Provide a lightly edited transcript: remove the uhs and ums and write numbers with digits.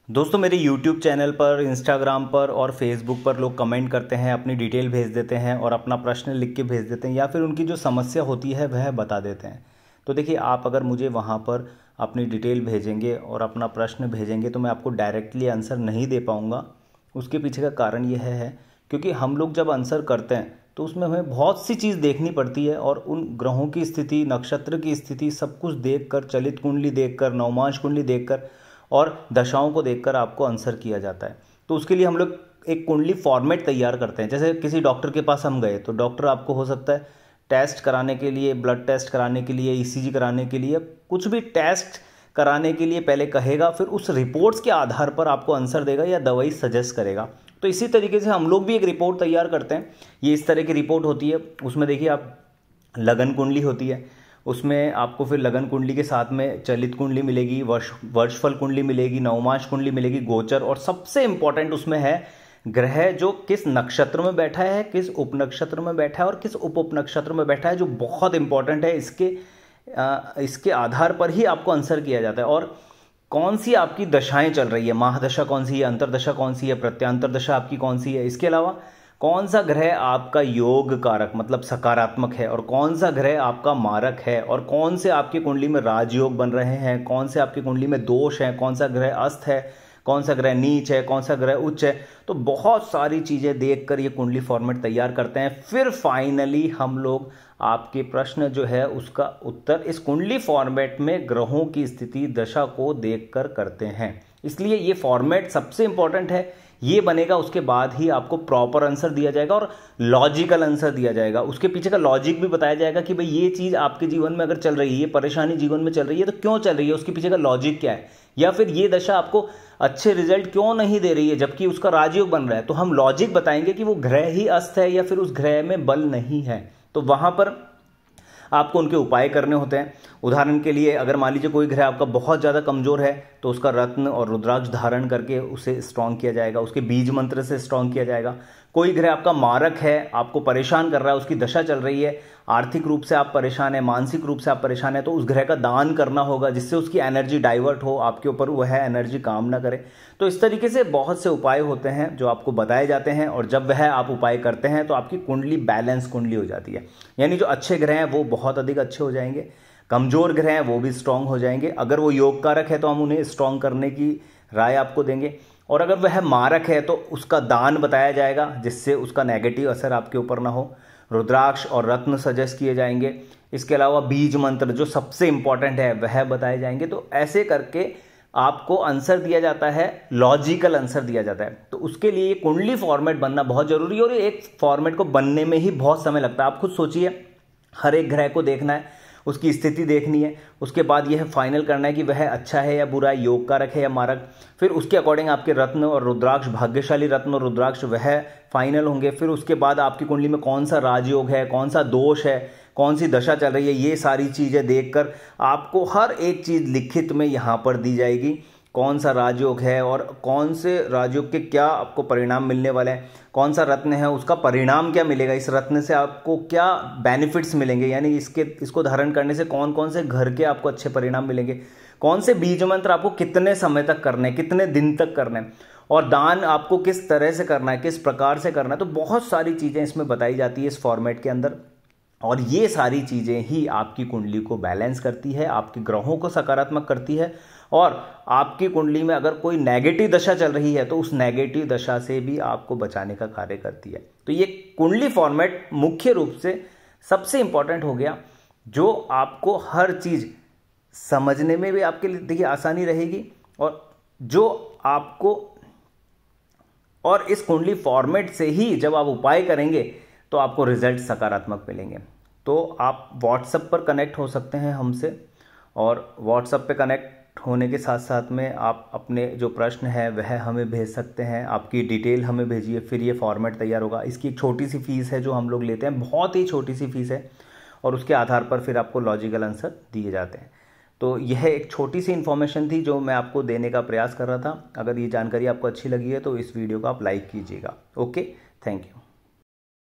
दोस्तों मेरे YouTube channel पर, इंस्टाग्राम पर और फेसबुक पर लोग कमेंट करते हैं, अपनी डिटेल भेज देते हैं और अपना प्रश्न लिख के भेज देते हैं या फिर उनकी जो समस्या होती है वह बता देते हैं। तो देखिए, आप अगर मुझे वहाँ पर अपनी डिटेल भेजेंगे और अपना प्रश्न भेजेंगे तो मैं आपको डायरेक्टली आंसर नहीं दे पाऊँगा। उसके पीछे का कारण यह है क्योंकि हम लोग जब आंसर करते हैं तो उसमें हमें बहुत सी चीज़ देखनी पड़ती है और उन ग्रहों की स्थिति, नक्षत्र की स्थिति, सब कुछ देखकर, चलित कुंडली देखकर, नवमांश कुंडली देखकर और दशाओं को देखकर आपको आंसर किया जाता है। तो उसके लिए हम लोग एक कुंडली फॉर्मेट तैयार करते हैं। जैसे किसी डॉक्टर के पास हम गए तो डॉक्टर आपको हो सकता है टेस्ट कराने के लिए, ब्लड टेस्ट कराने के लिए, ईसीजी कराने के लिए, कुछ भी टेस्ट कराने के लिए पहले कहेगा, फिर उस रिपोर्ट्स के आधार पर आपको आंसर देगा या दवाई सजेस्ट करेगा। तो इसी तरीके से हम लोग भी एक रिपोर्ट तैयार करते हैं। ये इस तरह की रिपोर्ट होती है। उसमें देखिए, आप लगन कुंडली होती है, उसमें आपको फिर लगन कुंडली के साथ में चलित कुंडली मिलेगी, वर्षफल कुंडली मिलेगी, नवमांश कुंडली मिलेगी, गोचर, और सबसे इंपॉर्टेंट उसमें है ग्रह जो किस नक्षत्र में बैठा है, किस उपनक्षत्र में बैठा है और किस उप उपनक्षत्र में बैठा है, जो बहुत इंपॉर्टेंट है। इसके आधार पर ही आपको आंसर किया जाता है। और कौन सी आपकी दशाएं चल रही है, महादशा कौन सी है, अंतरदशा कौन सी है, प्रत्यांतर दशा आपकी कौन सी है, इसके अलावा कौन सा ग्रह आपका योग कारक मतलब सकारात्मक है और कौन सा ग्रह आपका मारक है, और कौन से आपकी कुंडली में राजयोग बन रहे हैं, कौन से आपकी कुंडली में दोष हैं, कौन सा ग्रह अस्त है, कौन सा ग्रह नीच है, कौन सा ग्रह उच्च है। तो बहुत सारी चीज़ें देखकर ये कुंडली फॉर्मेट तैयार करते हैं। फिर फाइनली हम लोग आपके प्रश्न जो है उसका उत्तर इस कुंडली फॉर्मेट में ग्रहों की स्थिति, दशा को देखकर करते हैं। इसलिए ये फॉर्मेट सबसे इंपॉर्टेंट है। ये बनेगा, उसके बाद ही आपको प्रॉपर आंसर दिया जाएगा और लॉजिकल आंसर दिया जाएगा। उसके पीछे का लॉजिक भी बताया जाएगा कि भाई ये चीज़ आपके जीवन में अगर चल रही है, ये परेशानी जीवन में चल रही है तो क्यों चल रही है, उसके पीछे का लॉजिक क्या है, या फिर ये दशा आपको अच्छे रिजल्ट क्यों नहीं दे रही है जबकि उसका राजयोग बन रहा है। तो हम लॉजिक बताएंगे कि वो ग्रह ही अस्त है या फिर उस ग्रह में बल नहीं है। तो वहां पर आपको उनके उपाय करने होते हैं। उदाहरण के लिए, अगर मान लीजिए कोई ग्रह आपका बहुत ज़्यादा कमज़ोर है तो उसका रत्न और रुद्राक्ष धारण करके उसे स्ट्रॉन्ग किया जाएगा, उसके बीज मंत्र से स्ट्रॉन्ग किया जाएगा। कोई ग्रह आपका मारक है, आपको परेशान कर रहा है, उसकी दशा चल रही है, आर्थिक रूप से आप परेशान हैं, मानसिक रूप से आप परेशान हैं, तो उस ग्रह का दान करना होगा जिससे उसकी एनर्जी डाइवर्ट हो, आपके ऊपर वह एनर्जी काम ना करे। तो इस तरीके से बहुत से उपाय होते हैं जो आपको बताए जाते हैं, और जब वह आप उपाय करते हैं तो आपकी कुंडली बैलेंस कुंडली हो जाती है। यानी जो अच्छे ग्रह हैं वो बहुत अधिक अच्छे हो जाएंगे, कमजोर ग्रह हैं वो भी स्ट्रांग हो जाएंगे। अगर वो योग कारक है तो हम उन्हें स्ट्रांग करने की राय आपको देंगे, और अगर वह मारक है तो उसका दान बताया जाएगा जिससे उसका नेगेटिव असर आपके ऊपर ना हो। रुद्राक्ष और रत्न सजेस्ट किए जाएंगे। इसके अलावा बीज मंत्र जो सबसे इंपॉर्टेंट है वह बताए जाएंगे। तो ऐसे करके आपको आंसर दिया जाता है, लॉजिकल आंसर दिया जाता है। तो उसके लिए ये कुंडली फॉर्मेट बनना बहुत जरूरी है, और एक फॉर्मेट को बनने में ही बहुत समय लगता है। आप खुद सोचिए, हर एक ग्रह को देखना है, उसकी स्थिति देखनी है, उसके बाद यह फाइनल करना है कि वह अच्छा है या बुरा, योग कारक है या मारक। फिर उसके अकॉर्डिंग आपके रत्न और रुद्राक्ष, भाग्यशाली रत्न और रुद्राक्ष वह फाइनल होंगे। फिर उसके बाद आपकी कुंडली में कौन सा राजयोग है, कौन सा दोष है, कौन सी दशा चल रही है, ये सारी चीज़ें देखकर आपको हर एक चीज़ लिखित में यहाँ पर दी जाएगी। कौन सा राजयोग है और कौन से राजयोग के क्या आपको परिणाम मिलने वाले हैं, कौन सा रत्न है उसका परिणाम क्या मिलेगा, इस रत्न से आपको क्या बेनिफिट्स मिलेंगे, यानी इसको धारण करने से कौन कौन से घर के आपको अच्छे परिणाम मिलेंगे, कौन से बीज मंत्र आपको कितने समय तक करने, कितने दिन तक करने, और दान आपको किस तरह से करना है, किस प्रकार से करना है। तो बहुत सारी चीज़ें इसमें बताई जाती है इस फॉर्मेट के अंदर, और ये सारी चीज़ें ही आपकी कुंडली को बैलेंस करती है, आपके ग्रहों को सकारात्मक करती है, और आपकी कुंडली में अगर कोई नेगेटिव दशा चल रही है तो उस नेगेटिव दशा से भी आपको बचाने का कार्य करती है। तो ये कुंडली फॉर्मेट मुख्य रूप से सबसे इंपॉर्टेंट हो गया, जो आपको हर चीज़ समझने में भी आपके लिए देखिए आसानी रहेगी, और जो आपको, और इस कुंडली फॉर्मेट से ही जब आप उपाय करेंगे तो आपको रिजल्ट सकारात्मक मिलेंगे। तो आप व्हाट्सएप पर कनेक्ट हो सकते हैं हमसे, और व्हाट्सएप पे कनेक्ट होने के साथ साथ में आप अपने जो प्रश्न है वह हमें भेज सकते हैं, आपकी डिटेल हमें भेजिए, फिर ये फॉर्मेट तैयार होगा। इसकी एक छोटी सी फीस है जो हम लोग लेते हैं, बहुत ही छोटी सी फीस है, और उसके आधार पर फिर आपको लॉजिकल आंसर दिए जाते हैं। तो यह एक छोटी सी इन्फॉर्मेशन थी जो मैं आपको देने का प्रयास कर रहा था। अगर ये जानकारी आपको अच्छी लगी है तो इस वीडियो को आप लाइक कीजिएगा। Okay, thank you.